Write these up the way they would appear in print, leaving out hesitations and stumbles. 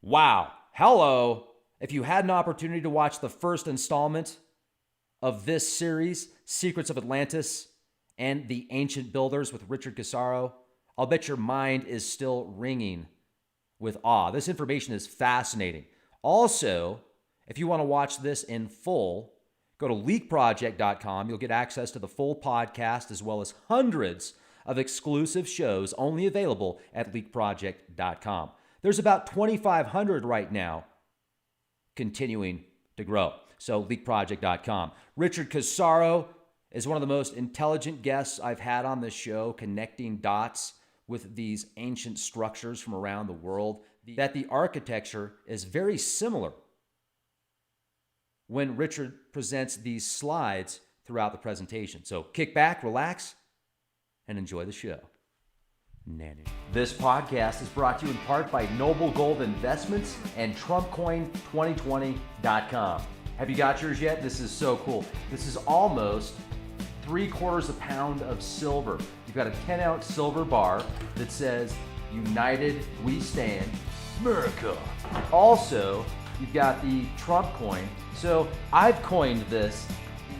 Wow. Hello. If you had an opportunity to watch the first installment of this series, Secrets of Atlantis and the Ancient Builders with Richard Cassaro, I'll bet your mind is still ringing with awe. This information is fascinating. Also, if you want to watch this in full, go to leakproject.com. You'll get access to the full podcast as well as hundreds of exclusive shows only available at leakproject.com. There's about 2,500 right now, continuing to grow. So leakproject.com. Richard Cassaro is one of the most intelligent guests I've had on this show, connecting dots with these ancient structures from around the world, that the architecture is very similar when Richard presents these slides throughout the presentation. So kick back, relax, and enjoy the show. Nanny. This podcast is brought to you in part by Noble Gold Investments and TrumpCoin2020.com. Have you got yours yet? This is so cool. This is almost 3/4 pound of silver. You've got a 10-ounce silver bar that says, "United We Stand, America." Also, you've got the Trump coin. So I've coined this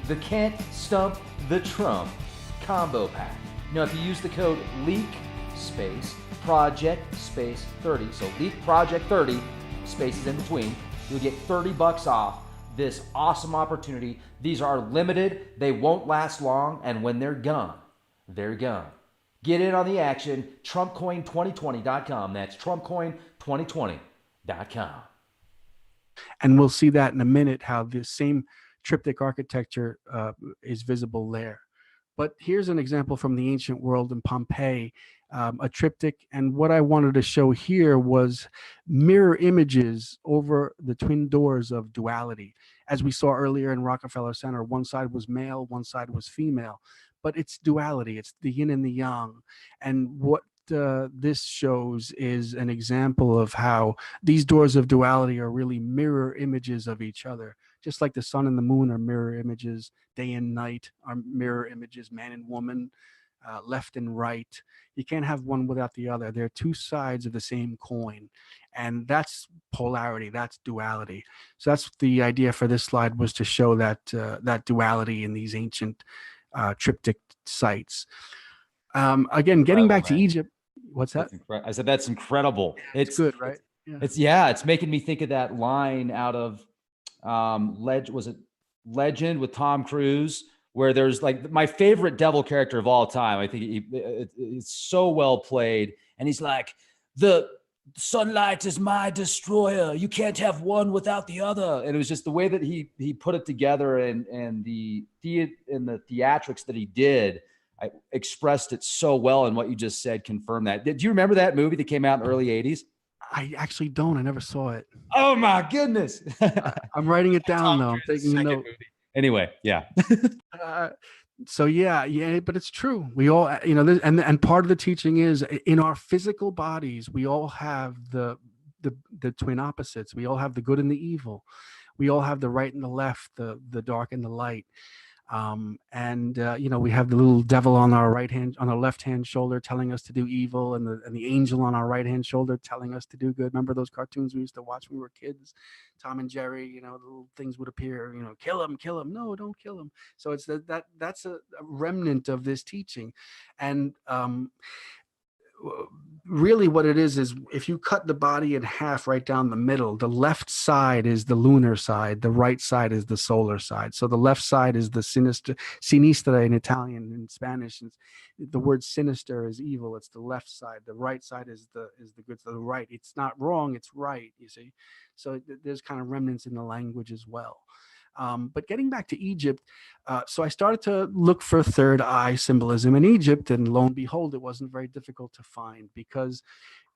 the Can't Stump the Trump combo pack. Now, if you use the code LEAK Project 30, so LEAK Project 30, spaces in between, you'll get $30 off this awesome opportunity. These are limited, they won't last long, and when they're gone, they're gone. Get in on the action, TrumpCoin2020.com. That's TrumpCoin2020.com. And we'll see that in a minute, how the same triptych architecture is visible there. But here's an example from the ancient world in Pompeii, a triptych. And what I wanted to show here was mirror images over the twin doors of duality. As we saw earlier in Rockefeller Center, one side was male, one side was female. But it's duality, it's the yin and the yang. And what this shows is an example of how these doors of duality are really mirror images of each other. Just like the sun and the moon are mirror images, day and night are mirror images, man and woman, left and right. You can't have one without the other. They're two sides of the same coin. And that's polarity, that's duality. So that's the idea for this slide, was to show that that duality in these ancient triptych sites. Again, getting back to Egypt. What's that? I said that's incredible. It's good, right? It's making me think of that line out of Legend with Tom Cruise, where there's like my favorite devil character of all time. I think it's so well played, and he's like, "The sunlight is my destroyer. You can't have one without the other." And it was just the way that he put it together, and the theatrics that he did. I expressed it so well, and what you just said confirmed that. Did you remember that movie that came out in the early 80s? I actually don't. I never saw it. Oh my goodness. I'm writing it down though. I'm taking a note. Anyway, yeah. So yeah, but it's true. We all, and part of the teaching is in our physical bodies, we all have the twin opposites. We all have the good and the evil. We all have the right and the left, the dark and the light. We have the little devil on our left hand shoulder telling us to do evil, and the angel on our right hand shoulder telling us to do good. Remember those cartoons we used to watch when we were kids? Tom and Jerry, the little things would appear, kill him. No, don't kill him. So it's that's a remnant of this teaching. And really what it is if you cut the body in half right down the middle, the left side is the lunar side, the right side is the solar side. So the left side is the sinistra in Italian. In Spanish, the word sinister is evil. It's the left side. The right side is the good. So the right, it's not wrong, it's right, you see. So there's kind of remnants in the language as well. But getting back to Egypt, so I started to look for third eye symbolism in Egypt, and lo and behold, it wasn't very difficult to find, because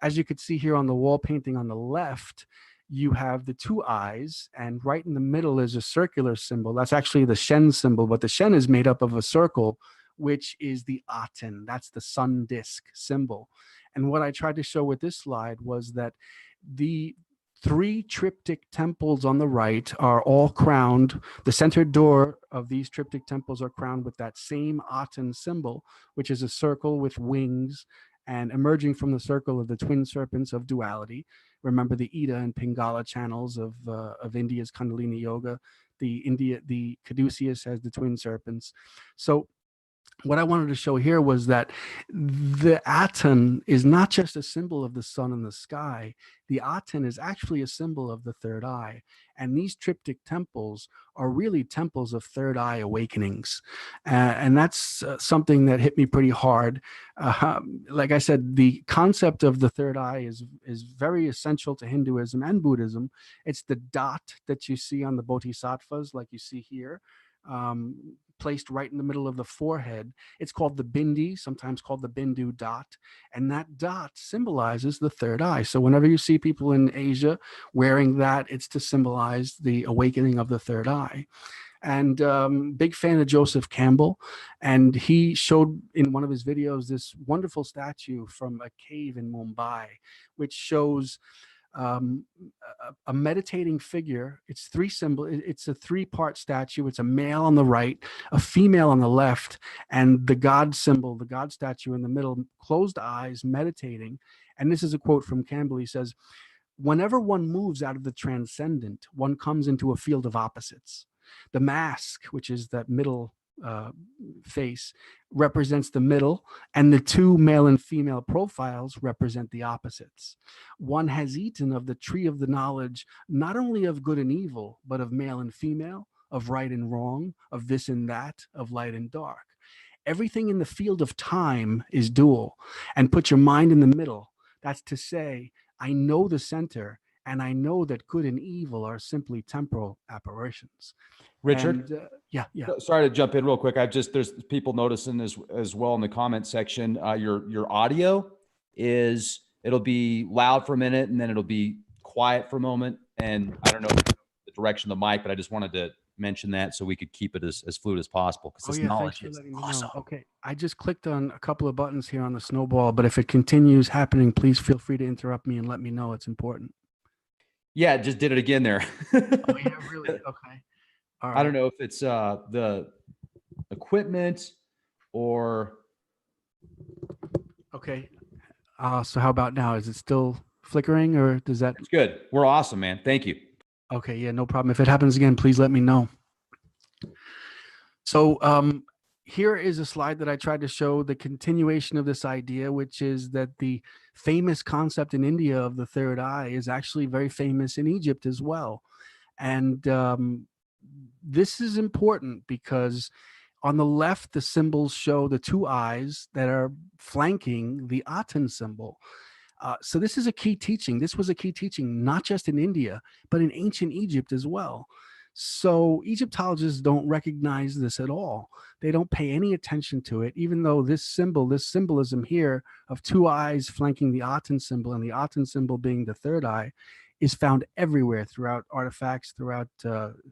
as you could see here on the wall painting on the left, you have the two eyes, and right in the middle is a circular symbol. That's actually the Shen symbol, but the Shen is made up of a circle, which is the Aten. That's the sun disk symbol. And what I tried to show with this slide was that the three triptych temples on the right are all crowned. The center door of these triptych temples are crowned with that same Aten symbol, which is a circle with wings, and emerging from the circle of the twin serpents of duality, remember the Ida and Pingala channels of India's Kundalini yoga. The Caduceus has the twin serpents. So what I wanted to show here was that the Aten is not just a symbol of the sun and the sky. The Aten is actually a symbol of the third eye. And these triptych temples are really temples of third eye awakenings. And that's something that hit me pretty hard. Like I said, the concept of the third eye is very essential to Hinduism and Buddhism. It's the dot that you see on the bodhisattvas, like you see here. Placed right in the middle of the forehead. It's called the bindi, sometimes called the bindu dot. And that dot symbolizes the third eye. So whenever you see people in Asia wearing that, it's to symbolize the awakening of the third eye. And big fan of Joseph Campbell. And he showed in one of his videos this wonderful statue from a cave in Mumbai, which shows a meditating figure. It's it's a three-part statue. It's a male on the right, a female on the left, and the God symbol, the God statue in the middle, closed eyes, meditating. And this is a quote from Campbell. He says, "Whenever one moves out of the transcendent, one comes into a field of opposites. The mask, which is that middle face, represents the middle, and the two male and female profiles represent the opposites. One has eaten of the tree of the knowledge, not only of good and evil, but of male and female, of right and wrong, of this and that, of light and dark. Everything in the field of time is dual, and put your mind in the middle. That's to say, I know the center, and I know that good and evil are simply temporal apparitions." Richard, And yeah. sorry to jump in real quick. There's people noticing as well in the comment section. Your audio it'll be loud for a minute and then it'll be quiet for a moment. And I don't know the direction of the mic, but I just wanted to mention that so we could keep it as fluid as possible, because this knowledge is awesome. Okay, I just clicked on a couple of buttons here on the snowball, but if it continues happening, please feel free to interrupt me and let me know. It's important. Yeah, just did it again there. Oh yeah, really? Okay. All right. I don't know if it's the equipment or. Okay. So how about now? Is it still flickering, or does that? It's good. We're awesome, man. Thank you. Okay. Yeah, no problem. If it happens again, please let me know. So here is a slide that I tried to show the continuation of this idea, which is that the famous concept in India of the third eye is actually very famous in Egypt as well. And this is important because on the left, the symbols show the two eyes that are flanking the Aten symbol. So this is a key teaching. This was a key teaching, not just in India, but in ancient Egypt as well. So Egyptologists don't recognize this at all. They don't pay any attention to it, even though this symbolism here of two eyes flanking the Aten symbol and the Aten symbol being the third eye is found everywhere throughout artifacts, throughout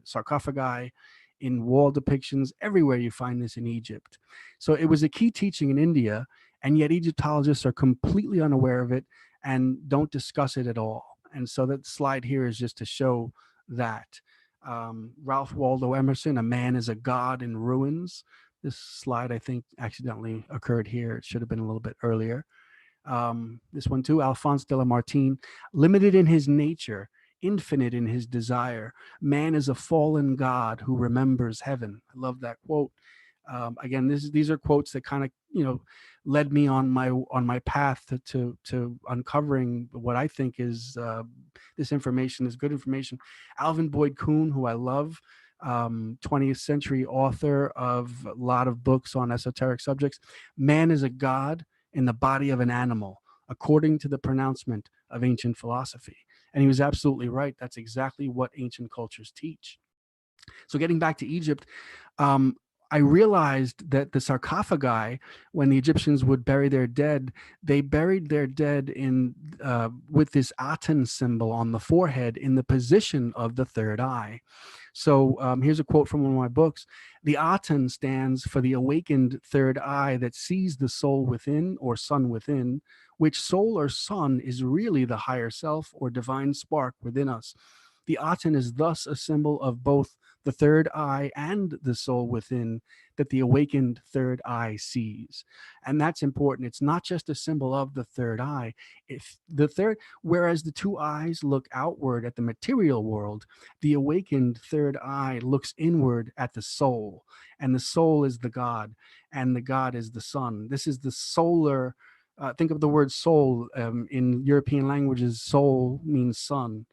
sarcophagi, in wall depictions. Everywhere you find this in Egypt. So it was a key teaching in India, and yet Egyptologists are completely unaware of it and don't discuss it at all. And so that slide here is just to show that. Ralph Waldo Emerson, "A Man is a God in Ruins." This slide, I think, accidentally occurred here. It should have been a little bit earlier. This one too, Alphonse de Lamartine, "Limited in his nature, infinite in his desire. Man is a fallen God who remembers heaven." I love that quote. Again, these are quotes that kind of led me on my path to uncovering what I think is this information is good information. Alvin Boyd Kuhn, who I love, 20th century author of a lot of books on esoteric subjects. "Man is a god in the body of an animal, according to the pronouncement of ancient philosophy." And he was absolutely right. That's exactly what ancient cultures teach. So getting back to Egypt, I realized that the sarcophagi, when the Egyptians would bury their dead, they buried their dead in with this Aten symbol on the forehead in the position of the third eye. So here's a quote from one of my books. "The Aten stands for the awakened third eye that sees the soul within, or sun within, which soul or sun is really the higher self or divine spark within us. The Aten is thus a symbol of both the third eye and the soul within that the awakened third eye sees. And that's important. It's not just a symbol of the third eye. If the third, whereas the two eyes look outward at the material world, the awakened third eye looks inward at the soul, and the soul is the God, and the God is the sun. This is the solar. Think of the word soul. In European languages, soul means sun,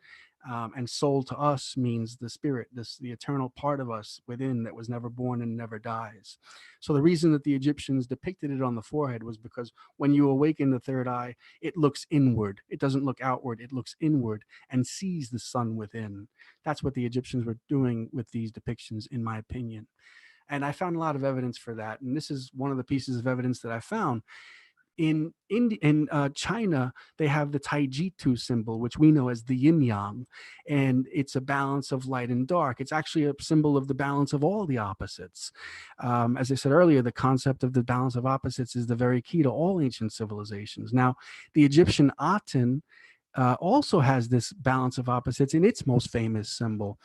and soul to us means the spirit, the eternal part of us within that was never born and never dies. So the reason that the Egyptians depicted it on the forehead was because when you awaken the third eye, it looks inward. It doesn't look outward. It looks inward and sees the sun within. That's what the Egyptians were doing with these depictions, in my opinion. And I found a lot of evidence for that. And this is one of the pieces of evidence that I found in China. They have the Taijitu symbol, which we know as the yin yang, and it's a balance of light and dark. It's actually a symbol of the balance of all the opposites. As I said earlier, the concept of the balance of opposites is the very key to all ancient civilizations. Now, the Egyptian Aten also has this balance of opposites in its most famous symbol.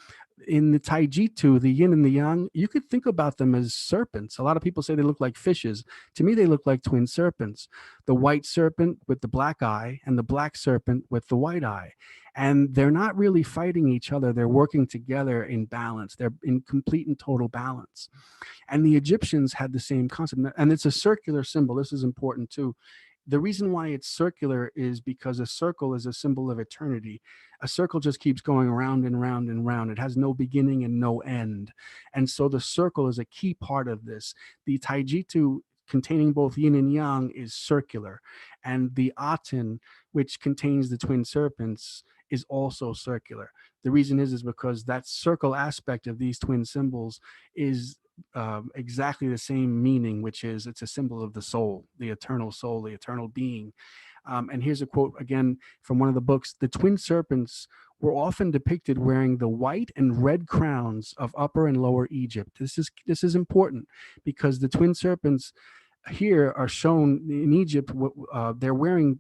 In the Taijitu, the yin and the yang, you could think about them as serpents. A lot of people say they look like fishes. To me, they look like twin serpents. The white serpent with the black eye and the black serpent with the white eye. And they're not really fighting each other. They're working together in balance. They're in complete and total balance. And the Egyptians had the same concept. And it's a circular symbol. This is important too. The reason why it's circular is because a circle is a symbol of eternity. A circle just keeps going round and round and round. It has no beginning and no end. And so the circle is a key part of this. The Taijitu, containing both yin and yang, is circular. And the Aten, which contains the twin serpents, is also circular. The reason is because that circle aspect of these twin symbols is exactly the same meaning, which is it's a symbol of the soul, the eternal being. And here's a quote again from one of the books. The twin serpents were often depicted wearing the white and red crowns of Upper and Lower Egypt. This is important because the twin serpents here are shown in Egypt. They're wearing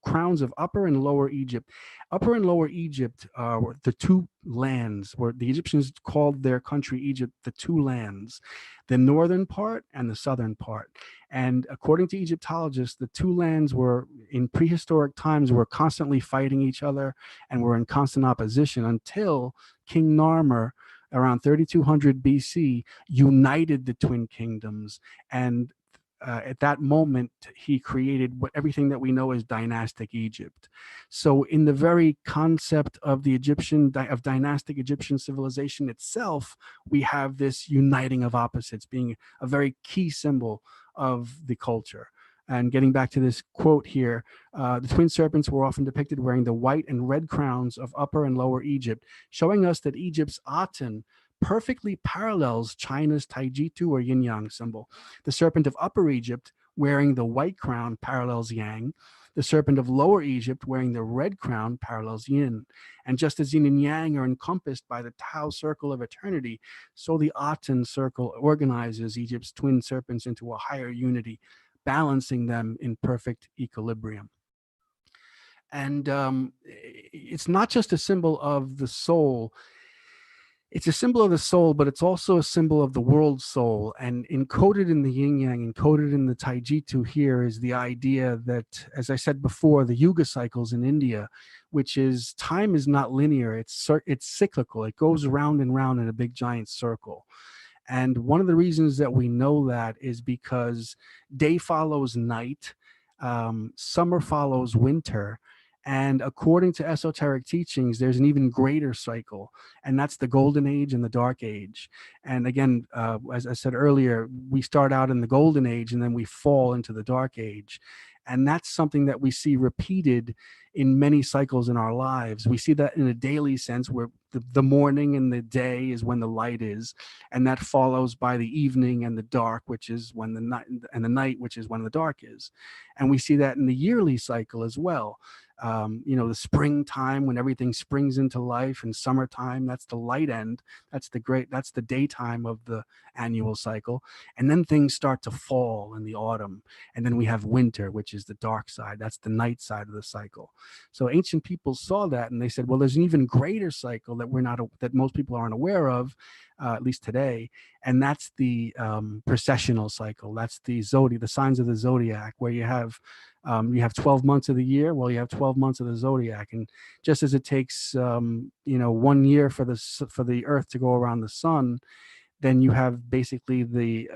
crowns of Upper and Lower Egypt. Upper and Lower Egypt were the two lands where the Egyptians called their country Egypt, the two lands, the northern part and the southern part. And according to Egyptologists, the two lands were in prehistoric times were constantly fighting each other and were in constant opposition until King Narmer around 3200 BC united the twin kingdoms. And at that moment, he created everything that we know as dynastic Egypt. So, in the very concept of the dynastic Egyptian civilization itself, we have this uniting of opposites being a very key symbol of the culture. And getting back to this quote here, the twin serpents were often depicted wearing the white and red crowns of Upper and Lower Egypt, showing us that Egypt's Aten perfectly parallels China's Taijitu or yin yang symbol. The serpent of Upper Egypt wearing the white crown parallels yang. The serpent of Lower Egypt wearing the red crown parallels yin. And just as yin and yang are encompassed by the Tao circle of eternity, so the Aten circle organizes Egypt's twin serpents into a higher unity, balancing them in perfect equilibrium. And it's not just a symbol of the soul. It's a symbol of the soul, but it's also a symbol of the world soul. And encoded in the yin yang, encoded in the Taijitu here is the idea that, as I said before, the yuga cycles in India, which is time is not linear, it's cyclical. It goes round and round in a big giant circle. And one of the reasons that we know that is because day follows night, summer follows winter. And according to esoteric teachings, there's an even greater cycle, and that's the golden age and the dark age. And again, as I said earlier, we start out in the golden age and then we fall into the dark age. And that's something that we see repeated in many cycles in our lives. We see that in a daily sense where the morning and the day is when the light is, and that follows by the evening and the dark, which is when the night, and the night, which is when the dark is. And we see that in the yearly cycle as well. The springtime when everything springs into life, and summertime, that's the light end. That's the daytime of the annual cycle. And then things start to fall in the autumn. And then we have winter, which is the dark side. That's the night side of the cycle. So ancient people saw that and they said, well, there's an even greater cycle that most people aren't aware of, at least today. And that's the precessional cycle. That's the signs of the zodiac, where you have 12 months of the year. Well, you have 12 months of the zodiac. And just as it takes 1 year for the earth to go around the sun, then you have basically the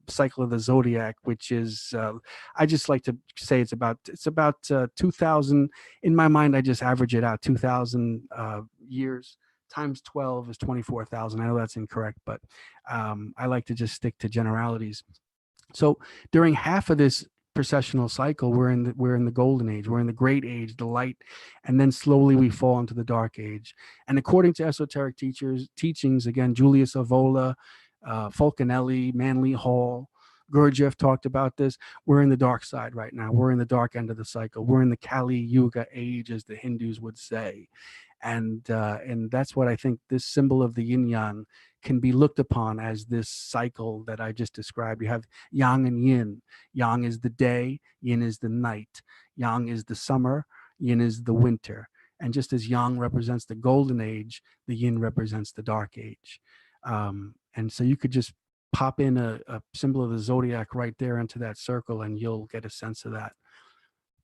cycle of the zodiac, which is I just like to say it's about 2000. In my mind, I just average it out. 2000 years times 12 is 24,000. I know that's incorrect, but I like to just stick to generalities. So during half of this processional cycle, we're in the golden age, we're in the great age, the light, and then slowly we fall into the dark age. And according to esoteric teachings, again, Julius Evola, Fulcanelli, Manly Hall, Gurdjieff talked about this. We're in the dark side right now. We're in the dark end of the cycle. We're in the Kali Yuga age, as the Hindus would say. And that's what I think this symbol of the yin yang can be looked upon as, this cycle that I just described. You have yang and yin. Yang is the day, yin is the night. Yang is the summer, yin is the winter. And just as yang represents the golden age, the yin represents the dark age. And so you could just pop in a symbol of the zodiac right there into that circle, and you'll get a sense of that.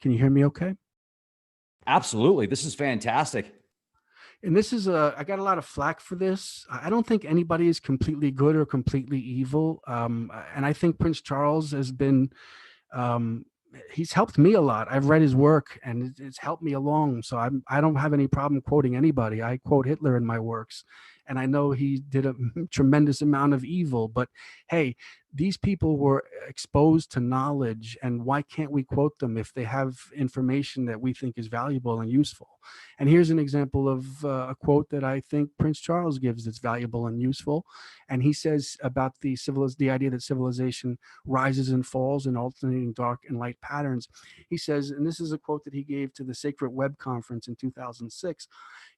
Can you hear me okay? Absolutely. This is fantastic. And this is I got a lot of flack for this. I don't think anybody is completely good or completely evil. And I think Prince Charles has been, um, he's helped me a lot. I've read his work and it's helped me along. So I don't have any problem quoting anybody. I quote Hitler in my works, and I know he did a tremendous amount of evil, but hey, these people were exposed to knowledge, and why can't we quote them if they have information that we think is valuable and useful? And here's an example of a quote that I think Prince Charles gives that's valuable and useful. And he says about the idea that civilization rises and falls in alternating dark and light patterns. He says, and this is a quote that he gave to the Sacred Web Conference in 2006.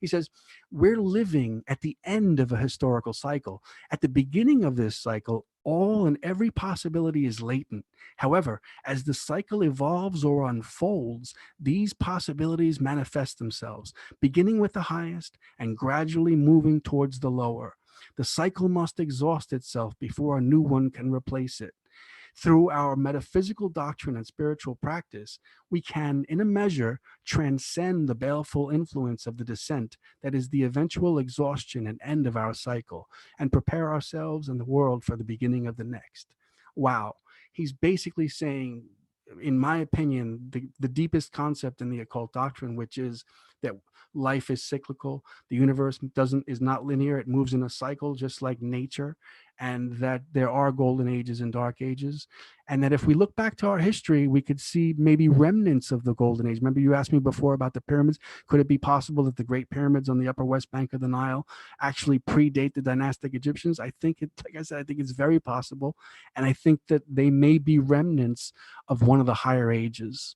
He says, we're living at the end of a historical cycle. At the beginning of this cycle, all and every possibility is latent. However, as the cycle evolves or unfolds, these possibilities manifest themselves, beginning with the highest and gradually moving towards the lower. The cycle must exhaust itself before a new one can replace it. Through our metaphysical doctrine and spiritual practice, we can, in a measure, transcend the baleful influence of the descent that is the eventual exhaustion and end of our cycle, and prepare ourselves and the world for the beginning of the next. Wow. He's basically saying, in my opinion, the deepest concept in the occult doctrine, which is that life is cyclical, the universe is not linear, it moves in a cycle just like nature, and that there are golden ages and dark ages, and that if we look back to our history, we could see maybe remnants of the golden age. Remember, you asked me before about the pyramids. Could it be possible that the great pyramids on the upper west bank of the Nile actually predate the dynastic Egyptians? I think like I said, I think it's very possible, and I think that they may be remnants of one of the higher ages.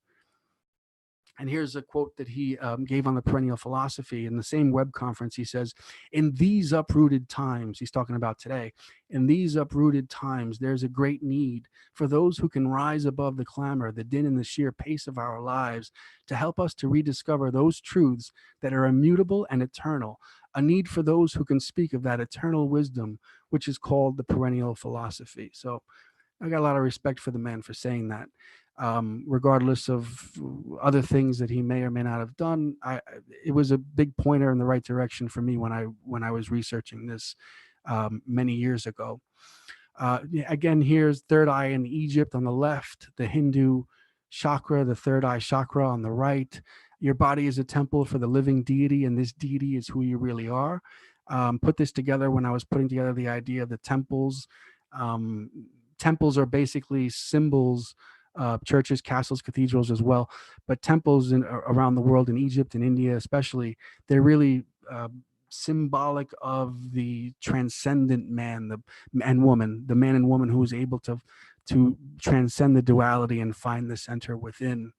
And here's a quote that he gave on the perennial philosophy in the same web conference. He says, in these uprooted times, he's talking about today, in these uprooted times, there's a great need for those who can rise above the clamor, the din, and the sheer pace of our lives to help us to rediscover those truths that are immutable and eternal, a need for those who can speak of that eternal wisdom, which is called the perennial philosophy. So I got a lot of respect for the man for saying that. Regardless of other things that he may or may not have done, it was a big pointer in the right direction for me when I was researching this many years ago. Again, here's third eye in Egypt on the left, the Hindu chakra, the third eye chakra on the right. Your body is a temple for the living deity, and this deity is who you really are. Put this together when I was putting together the idea of the temples. Temples are basically symbols, churches, castles, cathedrals as well, but temples around the world, in Egypt and India especially, they're really symbolic of the transcendent man, the man and woman who is able to transcend the duality and find the center within.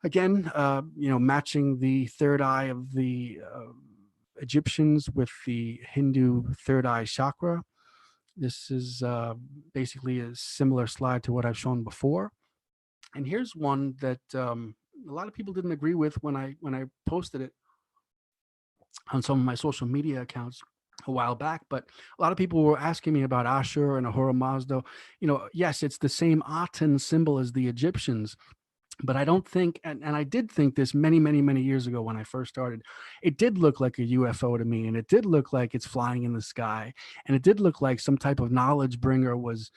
Again, matching the third eye of the Egyptians with the Hindu third eye chakra. This is basically a similar slide to what I've shown before. And here's one that a lot of people didn't agree with when I posted it on some of my social media accounts a while back, but a lot of people were asking me about Ashur and Ahura Mazda. Yes, it's the same Aten symbol as the Egyptians, but I don't think, and I did think this many, many, many years ago when I first started, it did look like a UFO to me, and it did look like it's flying in the sky, and it did look like some type of knowledge bringer was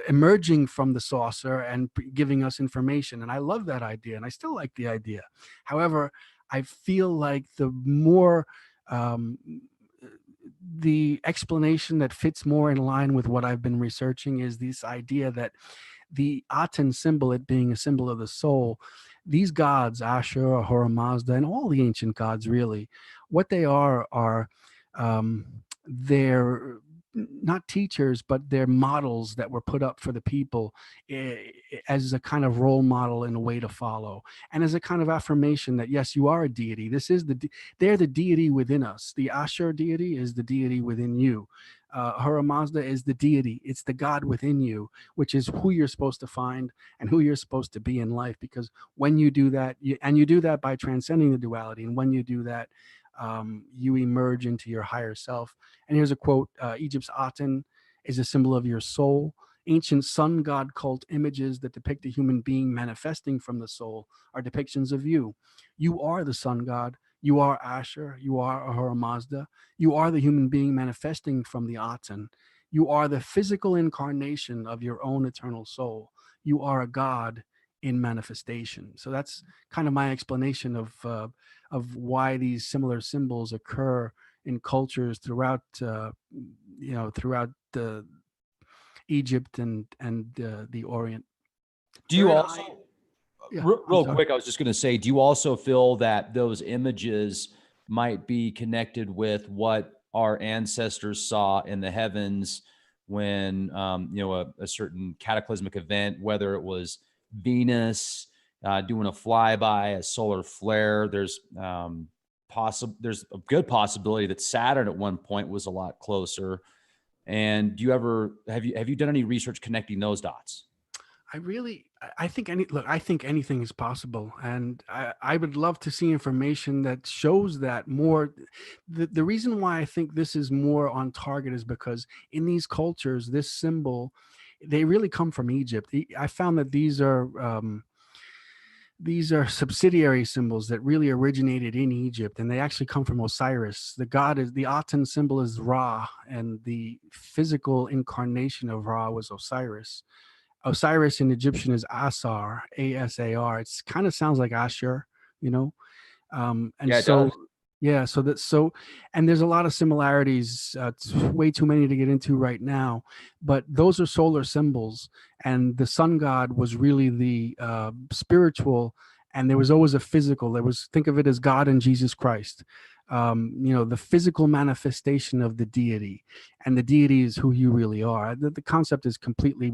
emerging from the saucer and giving us information. And I love that idea, and I still like the idea. However, I feel like um, the explanation that fits more in line with what I've been researching is this idea that the Aten symbol, it being a symbol of the soul, these gods, Ashur, Ahura Mazda, and all the ancient gods, really, what they are they're not teachers, but they're models that were put up for the people as a kind of role model and a way to follow, and as a kind of affirmation that yes, you are a deity. They're the deity within us. The Ashur deity is the deity within you. Ahura Mazda is the deity. It's the God within you, which is who you're supposed to find and who you're supposed to be in life. Because when you do that, you do that by transcending the duality, and when you do that, you emerge into your higher self. And here's a quote: Egypt's Aten is a symbol of your soul. Ancient sun god cult images that depict a human being manifesting from the soul are depictions of you. You are the sun god. You are Asher. You are Ahura Mazda. You are the human being manifesting from the Aten. You are the physical incarnation of your own eternal soul. You are a god in manifestation. So that's kind of my explanation of why these similar symbols occur in cultures throughout the Egypt and the Orient. Do you Third also, eye, yeah. I'm real sorry. quick, I was just going to say, do you also feel that those images might be connected with what our ancestors saw in the heavens when, a certain cataclysmic event, whether it was Venus doing a flyby, a solar flare? There's a good possibility that Saturn at one point was a lot closer. And have you done any research connecting those dots? I think anything is possible, and I would love to see information that shows that more. The reason why I think this is more on target is because in these cultures, this symbol, they really come from Egypt. I found that these are subsidiary symbols that really originated in Egypt, and they actually come from Osiris. The Aten symbol is Ra, and the physical incarnation of Ra was Osiris. Osiris in Egyptian is Asar, Asar. It's kind of sounds like Asher, you know. And Yeah, it does. so, yeah, and there's a lot of similarities. It's way too many to get into right now, but those are solar symbols, and the sun god was really the spiritual, and there was always a physical. Think of it as God and Jesus Christ. The physical manifestation of the deity, and the deity is who you really are. The concept is completely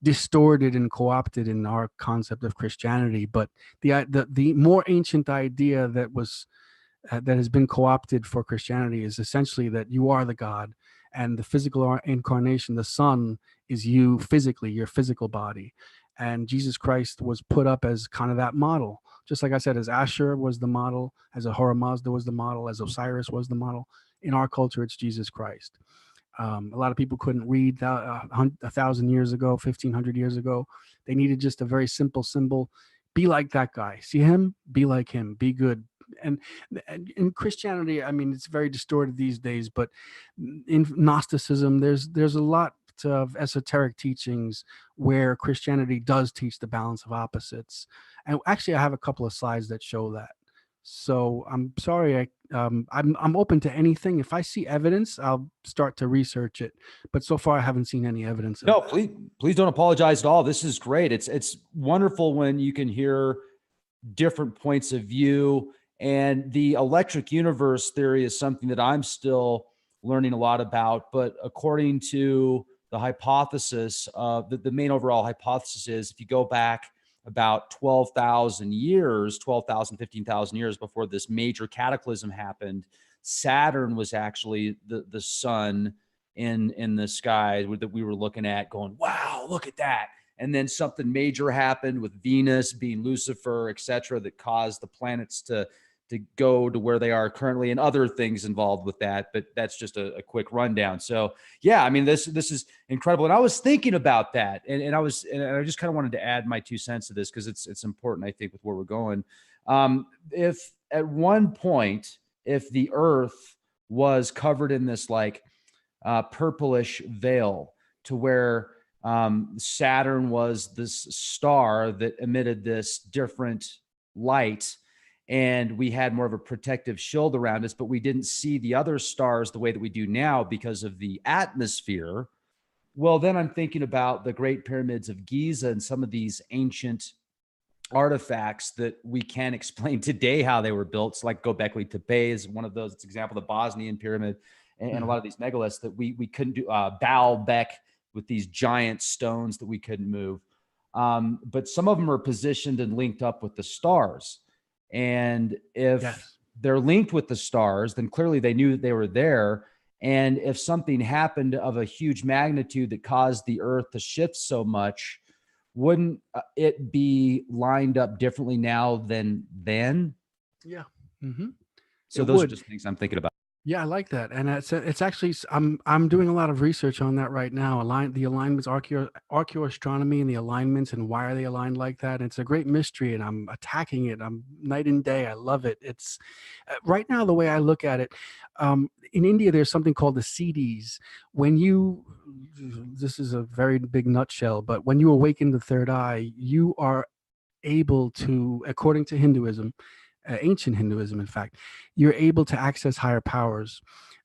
distorted and co-opted in our concept of Christianity, but the more ancient idea that has been co-opted for Christianity is essentially that you are the God, and the physical incarnation, the Son, is you physically, your physical body. And Jesus Christ was put up as kind of that model. Just like I said, as Asher was the model, as Ahura Mazda was the model, as Osiris was the model. In our culture, it's Jesus Christ. A lot of people couldn't read 1,000 years ago, 1,500 years ago. They needed just a very simple symbol. Be like that guy. See him? Be like him. Be good. And in Christianity, I mean, it's very distorted these days. But in Gnosticism, there's a lot of esoteric teachings where Christianity does teach the balance of opposites. And actually, I have a couple of slides that show that. So I'm sorry. I'm open to anything. If I see evidence, I'll start to research it. But so far, I haven't seen any evidence of No, that. please don't apologize at all. This is great. It's wonderful when you can hear different points of view. And the electric universe theory is something that I'm still learning a lot about. But according to the hypothesis, the main overall hypothesis is if you go back about 12,000 years, 12,000, 15,000 years before this major cataclysm happened, Saturn was actually the sun in the sky that we were looking at, going, wow, look at that. And then something major happened with Venus being Lucifer, et cetera, that caused the planets to go to where they are currently, and other things involved with that. But that's just a quick rundown. So yeah, I mean, this is incredible. And I was thinking about that, and I just kind of wanted to add my 2 cents to this because it's important, I think, with where we're going. If at one point, if the Earth was covered in this like purplish veil, to where Saturn was this star that emitted this different light, and we had more of a protective shield around us, but we didn't see the other stars the way that we do now because of the atmosphere. Well, then I'm thinking about the Great Pyramids of Giza and some of these ancient artifacts that we can't explain today how they were built. So like Göbekli Tepe is one of those. It's an example, the Bosnian pyramid, and a lot of these megaliths that we couldn't do. Baalbek with these giant stones that we couldn't move. But some of them are positioned and linked up with the stars. And if Yes. they're linked with the stars, then clearly they knew that they were there. And if something happened of a huge magnitude that caused the Earth to shift so much, wouldn't it be lined up differently now than then? Yeah. Mm-hmm. So It those are would. just things I'm thinking about. Yeah, I like that, and it's actually I'm doing a lot of research on that right now. The alignments, archaeoastronomy, and the alignments, and why are they aligned like that? And it's a great mystery, and I'm attacking it. I'm night and day. I love it. It's right now the way I look at it. In India, there's something called the CDs. When you, this is a very big nutshell, but when you awaken the third eye, you are able to, according to Hinduism, ancient Hinduism, in fact, you're able to access higher powers.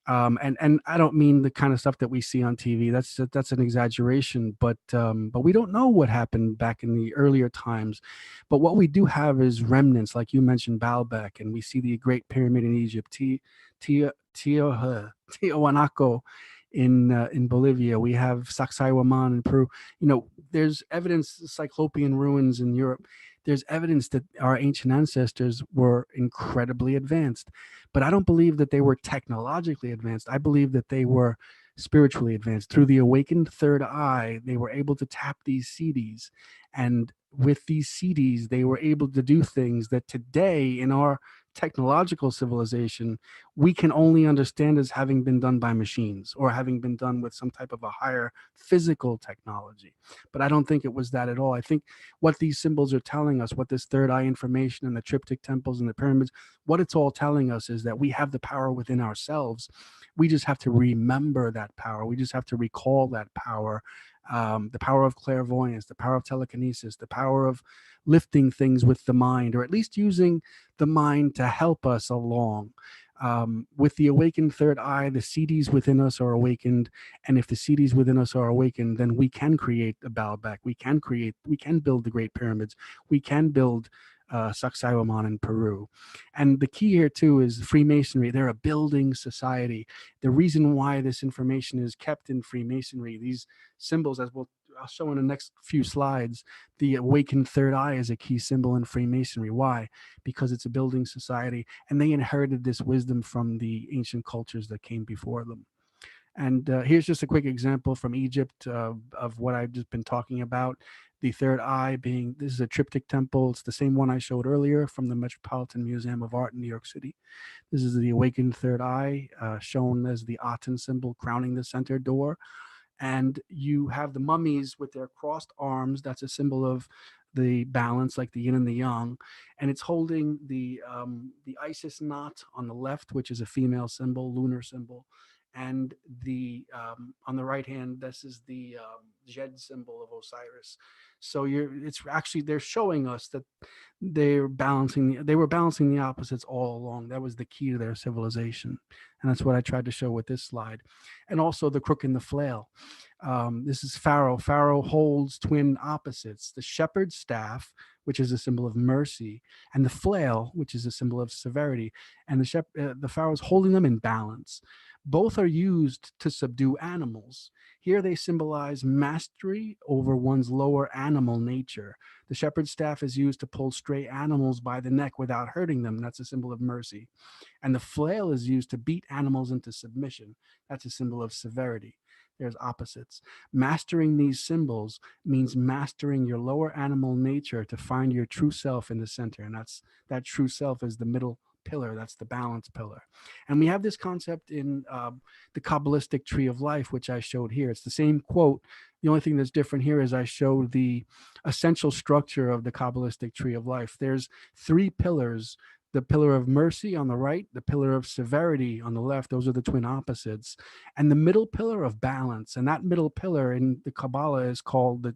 And I don't mean the kind of stuff that we see on TV. That's an exaggeration, but we don't know what happened back in the earlier times. But what we do have is remnants, like you mentioned, Baalbek, and we see the Great Pyramid in Egypt, Tiahuanaco in Bolivia. We have Sacsayhuaman in Peru. There's evidence, Cyclopean ruins in Europe. There's evidence that our ancient ancestors were incredibly advanced, but I don't believe that they were technologically advanced. I believe that they were spiritually advanced. Through the awakened third eye, they were able to tap these CDs, and with these CDs, they were able to do things that today in our technological civilization we can only understand as having been done by machines or having been done with some type of a higher physical technology. But I don't think it was that at all. I think what these symbols are telling us, what this third eye information and the triptych temples and the pyramids, what it's all telling us is that we have the power within ourselves. We just have to remember that power. We just have to recall that power. The power of clairvoyance, the power of telekinesis, the power of lifting things with the mind, or at least using the mind to help us along. With the awakened third eye, the CDs within us are awakened. And if the CDs within us are awakened, then we can create a Baalbek. We can build the Great Pyramids. We can build Sacsayhuaman in Peru. And the key here too is Freemasonry. They're a building society. The reason why this information is kept in Freemasonry, these symbols, I'll show in the next few slides, the awakened third eye is a key symbol in Freemasonry. Why? Because it's a building society, and they inherited this wisdom from the ancient cultures that came before them. And here's just a quick example from Egypt of what I've just been talking about. The third eye being, this is a triptych temple. It's the same one I showed earlier from the Metropolitan Museum of Art in New York City. This is the awakened third eye, shown as the Aten symbol crowning the center door. And you have the mummies with their crossed arms. That's a symbol of the balance, like the yin and the yang. And it's holding the Isis knot on the left, which is a female symbol, lunar symbol. And the on the right hand, this is the Jed symbol of Osiris. So it's actually, they're showing us that they were balancing the opposites all along. That was the key to their civilization, and that's what I tried to show with this slide. And also the crook and the flail. This is Pharaoh. Pharaoh holds twin opposites: the shepherd's staff, which is a symbol of mercy, and the flail, which is a symbol of severity. And the Pharaoh's holding them in balance. Both are used to subdue animals. Here they symbolize mastery over one's lower animal nature. The shepherd's staff is used to pull stray animals by the neck without hurting them. That's a symbol of mercy. And the flail is used to beat animals into submission. That's a symbol of severity. There's opposites. Mastering these symbols means mastering your lower animal nature to find your true self in the center. And that true self is the middle pillar. That's the balance pillar. And we have this concept in the Kabbalistic tree of life, which I showed here. It's the same quote. The only thing that's different here is I showed the essential structure of the Kabbalistic tree of life. There's three pillars: the pillar of mercy on the right, the pillar of severity on the left. Those are the twin opposites. And the middle pillar of balance. And that middle pillar in the Kabbalah is called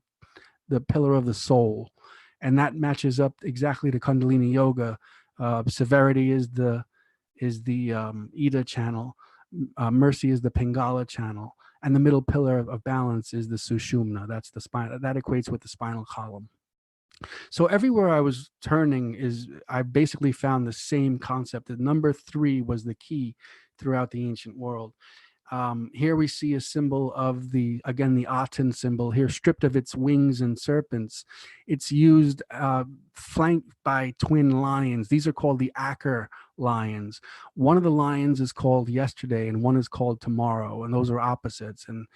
the pillar of the soul. And that matches up exactly to Kundalini Yoga. Severity is the Ida channel. Mercy is the Pingala channel. And the middle pillar of balance is the Sushumna. That's the spine. That equates with the spinal column. So everywhere I was turning I basically found the same concept. The number 3 was the key throughout the ancient world. Here we see a symbol of the Aten symbol here, stripped of its wings and serpents. It's used flanked by twin lions. These are called the Aker lions. One of the lions is called yesterday and one is called tomorrow, and those are opposites. And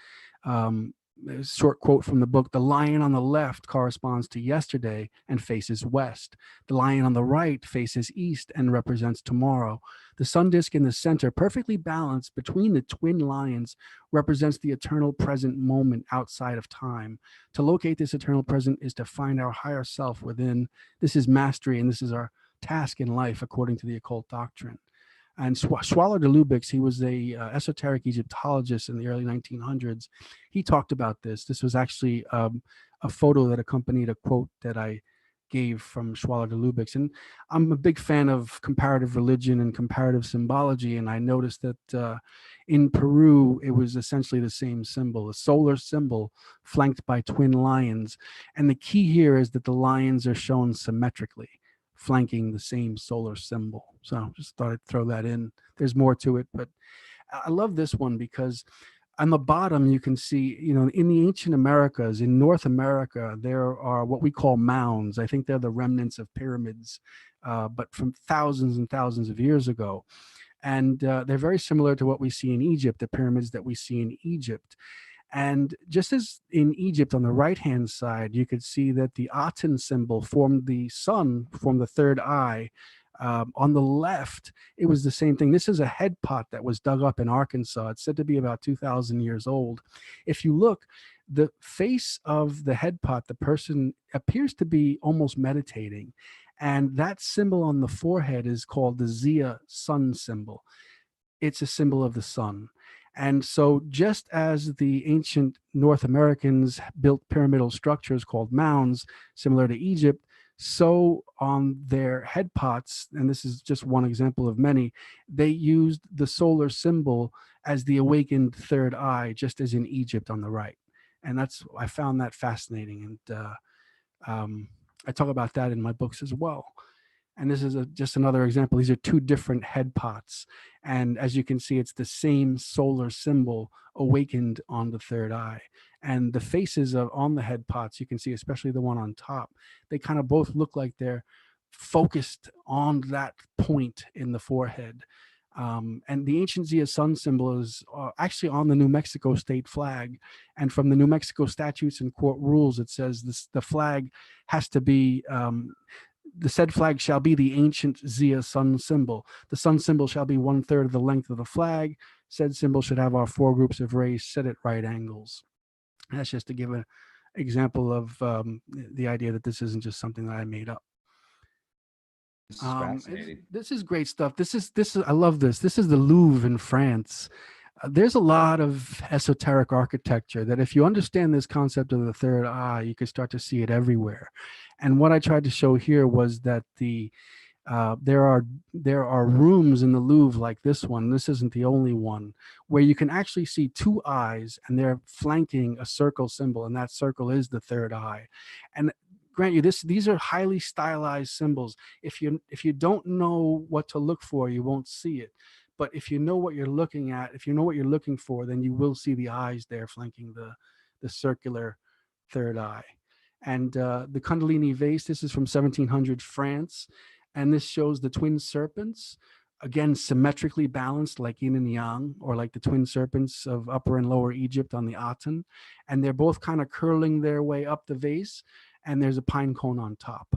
a short quote from the book: the lion on the left corresponds to yesterday and faces west. The lion on the right faces east and represents tomorrow. The sun disk in the center, perfectly balanced between the twin lions, represents the eternal present moment outside of time. To locate this eternal present is to find our higher self within. This is mastery, and this is our task in life according to the occult doctrine. And Schwaller de Lubix, he was a esoteric Egyptologist in the early 1900s. He talked about this. This was actually a photo that accompanied a quote that I gave from Schwaller de Lubix. And I'm a big fan of comparative religion and comparative symbology. And I noticed that in Peru, it was essentially the same symbol, a solar symbol flanked by twin lions. And the key here is that the lions are shown symmetrically, flanking the same solar symbol. So just thought I'd throw that in. There's more to it, but I love this one because on the bottom you can see, in the ancient Americas, in North America, there are what we call mounds. I think they're the remnants of pyramids, but from thousands and thousands of years ago. And they're very similar to what we see in Egypt, the pyramids that we see in Egypt. And just as in Egypt on the right-hand side, you could see that the Aten symbol formed the sun, formed the third eye. On the left, it was the same thing. This is a head pot that was dug up in Arkansas. It's said to be about 2,000 years old. If you look, the face of the head pot, the person appears to be almost meditating. And that symbol on the forehead is called the Zia sun symbol. It's a symbol of the sun. And so just as the ancient North Americans built pyramidal structures called mounds, similar to Egypt, so on their head pots, and this is just one example of many, they used the solar symbol as the awakened third eye, just as in Egypt on the right. And I found that fascinating. And I talk about that in my books as well. And this is just another example. These are two different head pots. And as you can see, it's the same solar symbol awakened on the third eye. And the faces on the head pots, you can see, especially the one on top, they kind of both look like they're focused on that point in the forehead. And the ancient Zia sun symbol is actually on the New Mexico state flag. And from the New Mexico statutes and court rules, it says the flag has to be the said flag shall be the ancient Zia sun symbol. The sun symbol shall be 1/3 of the length of the flag. Said symbol should have our 4 groups of rays set at right angles. And that's just to give an example of the idea that this isn't just something that I made up. This is fascinating. This is great stuff. This is I love this. This is the Louvre in France. There's a lot of esoteric architecture that if you understand this concept of the third eye, you can start to see it everywhere. And what I tried to show here was that there are rooms in the Louvre like this one. This isn't the only one, where you can actually see 2 eyes and they're flanking a circle symbol, and that circle is the third eye. And grant you, these are highly stylized symbols. If you don't know what to look for, you won't see it. But if you know what you're looking at, if you know what you're looking for, then you will see the eyes there flanking the circular third eye. And the Kundalini vase, this is from 1700 France, and this shows the twin serpents, again symmetrically balanced like yin and yang, or like the twin serpents of Upper and Lower Egypt on the Aten, and they're both kind of curling their way up the vase, and there's a pine cone on top,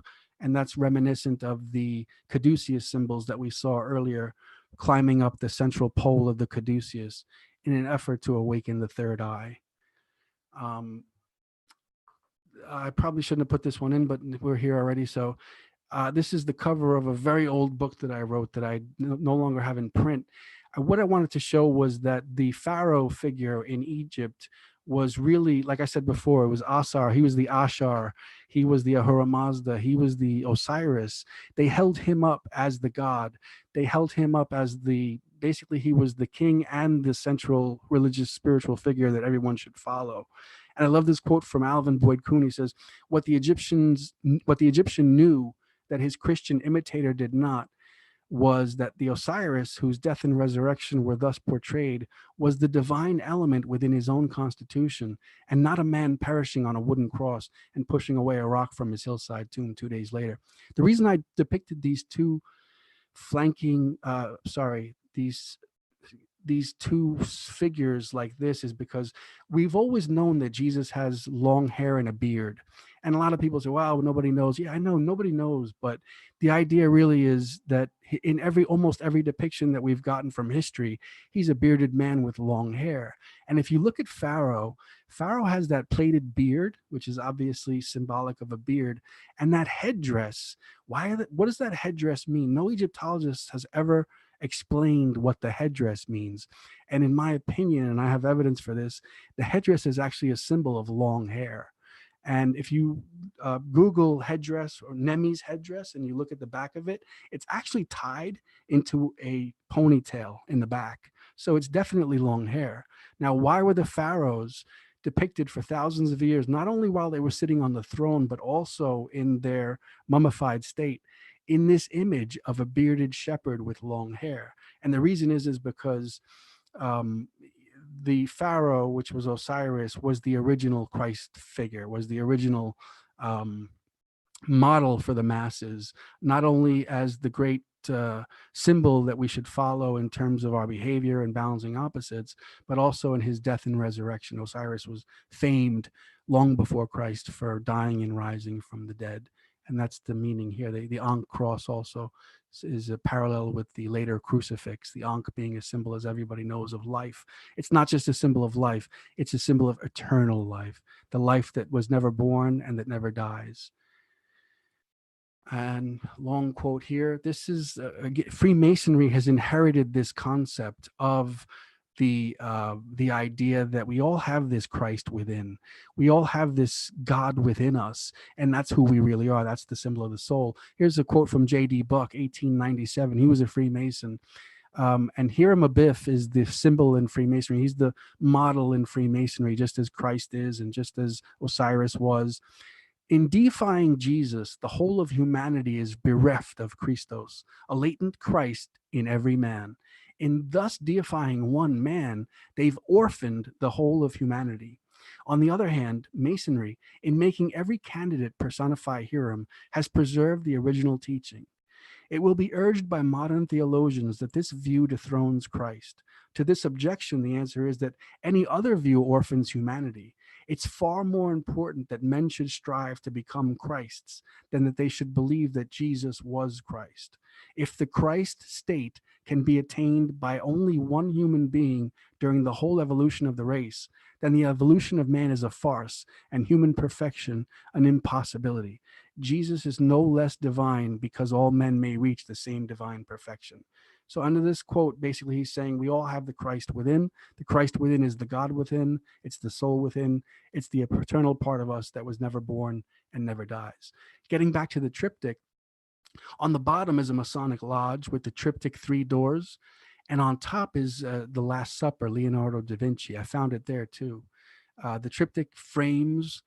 and that's reminiscent of the caduceus symbols that we saw earlier, climbing up the central pole of the caduceus in an effort to awaken the third eye. um, I probably shouldn't have put this one in, but we're here already. So this is the cover of a very old book that I wrote that I no longer have in print. What I wanted to show was that the pharaoh figure in Egypt was really, like I said before, it was Asar. He was the Ashar. He was the Ahura Mazda. He was the Osiris. They held him up as the god. They held him up as basically he was the king and the central religious spiritual figure that everyone should follow. And I love this quote from Alvin Boyd Kuhn. He says, what the Egyptian knew that his Christian imitator did not was that the Osiris, whose death and resurrection were thus portrayed, was the divine element within his own constitution, and not a man perishing on a wooden cross and pushing away a rock from his hillside tomb 2 days later. The reason I depicted these two flanking, these two figures like this is because we've always known that Jesus has long hair and a beard. And a lot of people say, wow, nobody knows. Yeah, I know nobody knows. But the idea really is that in almost every depiction that we've gotten from history, he's a bearded man with long hair. And if you look at Pharaoh, Pharaoh has that plaited beard, which is obviously symbolic of a beard, and that headdress. What does that headdress mean? No Egyptologist has ever explained what the headdress means. And in my opinion, and I have evidence for this, the headdress is actually a symbol of long hair. And if you Google headdress or Nemi's headdress and you look at the back of it, it's actually tied into a ponytail in the back. So it's definitely long hair. Now, why were the pharaohs depicted for thousands of years, not only while they were sitting on the throne, but also in their mummified state, in this image of a bearded shepherd with long hair? And the reason is because um, the pharaoh, which was Osiris, was the original Christ figure, was the original um, model for the masses, not only as the great symbol that we should follow in terms of our behavior and balancing opposites, but also in his death and resurrection. Osiris was famed long before Christ for dying and rising from the dead. And that's the meaning here. The Ankh cross also is a parallel with the later crucifix, the Ankh being a symbol, as everybody knows, of life. It's not just a symbol of life, it's a symbol of eternal life, the life that was never born and that never dies. And long quote here, this is Freemasonry has inherited this concept of the idea that we all have this Christ within, we all have this God within us, and that's who we really are. That's the symbol of the soul. Here's a quote from J.D. Buck, 1897. He was a Freemason. And Hiram Abiff is the symbol in Freemasonry. He's the model in Freemasonry, just as Christ is and just as Osiris was. In deifying Jesus, the whole of humanity is bereft of Christos, a latent Christ in every man. In thus deifying one man, they've orphaned the whole of humanity. On the other hand, Masonry, in making every candidate personify Hiram, has preserved the original teaching. It will be urged by modern theologians that this view dethrones Christ. To this objection, the answer is that any other view orphans humanity. It's far more important that men should strive to become Christs than that they should believe that Jesus was Christ. If the Christ state can be attained by only one human being during the whole evolution of the race, then the evolution of man is a farce and human perfection an impossibility. Jesus is no less divine because all men may reach the same divine perfection. So under this quote, basically he's saying we all have the Christ within. The Christ within is the God within. It's the soul within. It's the eternal part of us that was never born and never dies. Getting back to the triptych, on the bottom is a Masonic lodge with the triptych 3 doors. And on top is the Last Supper, Leonardo da Vinci. I found it there too. The triptych frames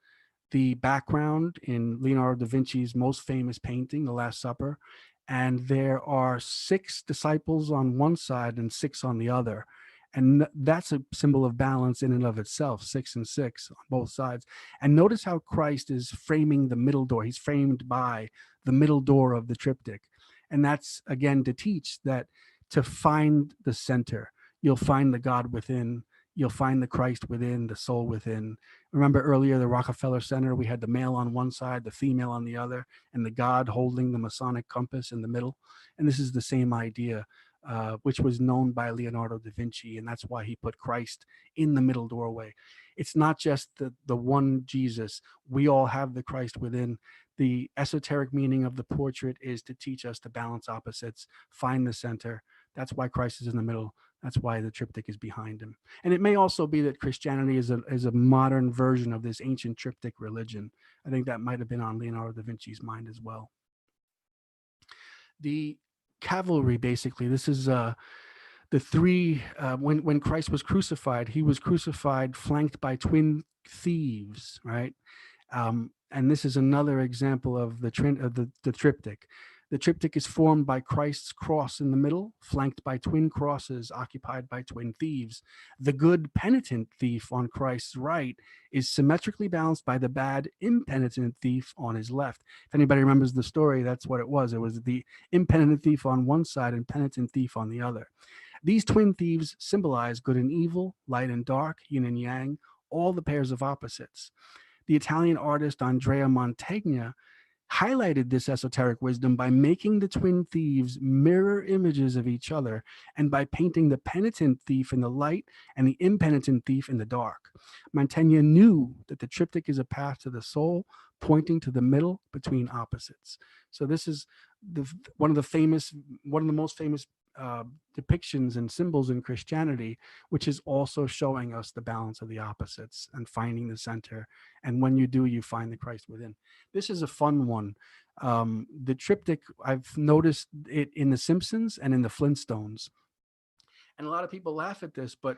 the background in Leonardo da Vinci's most famous painting, The Last Supper. and there are 6 disciples on one side and 6 on the other. And that's a symbol of balance in and of itself, 6 and 6 on both sides. And notice how Christ is framing the middle door. He's framed by the middle door of the triptych. And that's, again, to teach that to find the center, you'll find the God within, you'll find the Christ within, the soul within. Remember earlier, the Rockefeller Center, we had the male on one side, the female on the other, and the God holding the Masonic compass in the middle. And this is the same idea, which was known by Leonardo da Vinci, and that's why he put Christ in the middle doorway. It's not just the one Jesus. We all have the Christ within. The esoteric meaning of the portrait is to teach us to balance opposites, find the center. That's why Christ is in the middle. That's why the triptych is behind him. And it may also be that Christianity is a modern version of this ancient triptych religion. I think that might have been on Leonardo da Vinci's mind as well. The cavalry, basically, this is the three, when Christ was crucified, he was crucified flanked by twin thieves, right? And this is another example of the triptych. The triptych is formed by Christ's cross in the middle, flanked by twin crosses occupied by twin thieves. The good penitent thief on Christ's right is symmetrically balanced by the bad impenitent thief on his left. If anybody remembers the story, that's what it was. It was the impenitent thief on one side and penitent thief on the other. These twin thieves symbolize good and evil, light and dark, yin and yang, all the pairs of opposites. The Italian artist Andrea Mantegna highlighted this esoteric wisdom by making the twin thieves mirror images of each other and by painting the penitent thief in the light and the impenitent thief in the dark. Mantegna knew that the triptych is a path to the soul, pointing to the middle between opposites. So this is one of the most famous depictions and symbols in Christianity, which is also showing us the balance of the opposites and finding the center. And when you do, you find the Christ within. This is a fun one. The triptych, I've noticed it in The Simpsons and in the Flintstones. And a lot of people laugh at this, but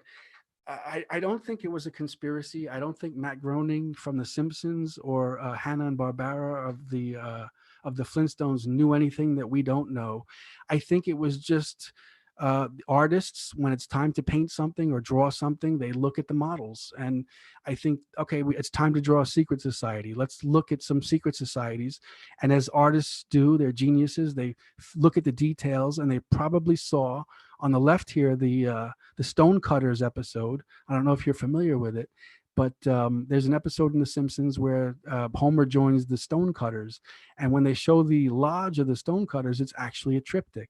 I don't think it was a conspiracy. I don't think Matt Groening from The Simpsons or Hanna-Barbera of the Flintstones knew anything that we don't know. I think it was just artists, when it's time to paint something or draw something, they look at the models. And I think, okay, it's time to draw a secret society. Let's look at some secret societies. And as artists do, they're geniuses. They look at the details, and they probably saw on the left here the Stonecutters episode. I don't know if you're familiar with it, but there's an episode in The Simpsons where Homer joins the Stonecutters, and when they show the lodge of the Stonecutters, it's actually a triptych.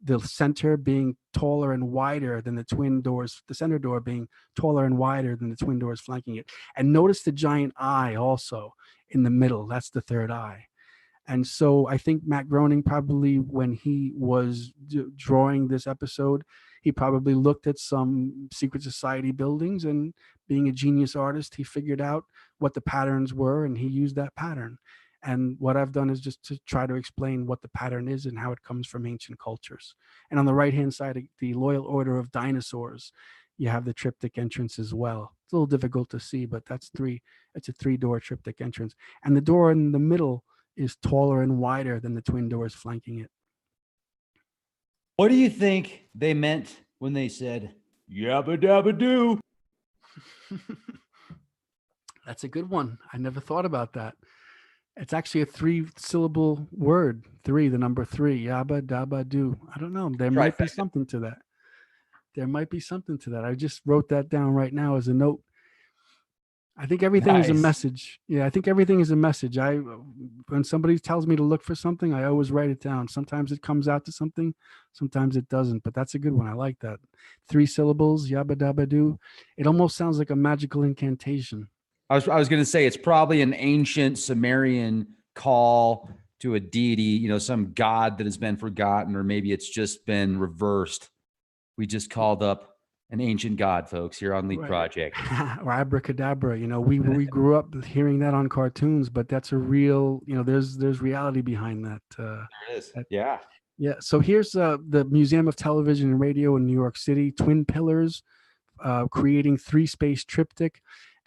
The center being taller and wider than the twin doors, the center door being taller and wider than the twin doors flanking it. And notice the giant eye also in the middle. That's the third eye. And so I think Matt Groening probably, when he was drawing this episode, he probably looked at some secret society buildings, and being a genius artist, he figured out what the patterns were and he used that pattern. And what I've done is just to try to explain what the pattern is and how it comes from ancient cultures. And on the right-hand side, the Loyal Order of Dinosaurs, you have the triptych entrance as well. It's a little difficult to see, but it's a 3-door triptych entrance. And the door in the middle is taller and wider than the twin doors flanking it. What do you think they meant when they said, yabba dabba doo? That's a good one. I never thought about that. It's actually a 3-syllable word. 3, the number 3. Yabba dabba doo. I don't know. There might be something to that. There might be something to that. I just wrote that down right now as a note. I think everything is a message. Yeah, I think everything is a message. When somebody tells me to look for something, I always write it down. Sometimes it comes out to something, sometimes it doesn't. But that's a good one. I like that. 3 syllables, yabba dabba doo. It almost sounds like a magical incantation. I was going to say it's probably an ancient Sumerian call to a deity, some god that has been forgotten, or maybe it's just been reversed. We just called up an ancient god, folks, here on Lead Project. Or abracadabra. We grew up hearing that on cartoons, but that's a real, there's reality behind that. There is. Yeah. Yeah. So here's the Museum of Television and Radio in New York City, twin pillars, creating 3-space triptych.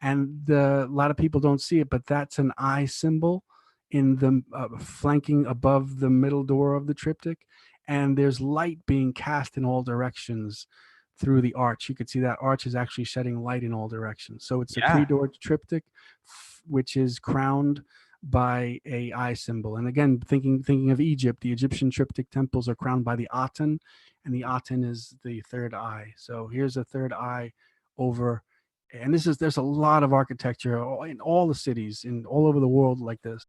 And a lot of people don't see it, but that's an eye symbol in the flanking above the middle door of the triptych, and there's light being cast in all directions through the arch. You could see that arch is actually shedding light in all directions. So it's a Yeah. three-door triptych, which is crowned by a eye symbol. And again, thinking of Egypt, the Egyptian triptych temples are crowned by the Aten, and the Aten is the third eye. So here's a third eye over, and there's a lot of architecture in all the cities in all over the world like this.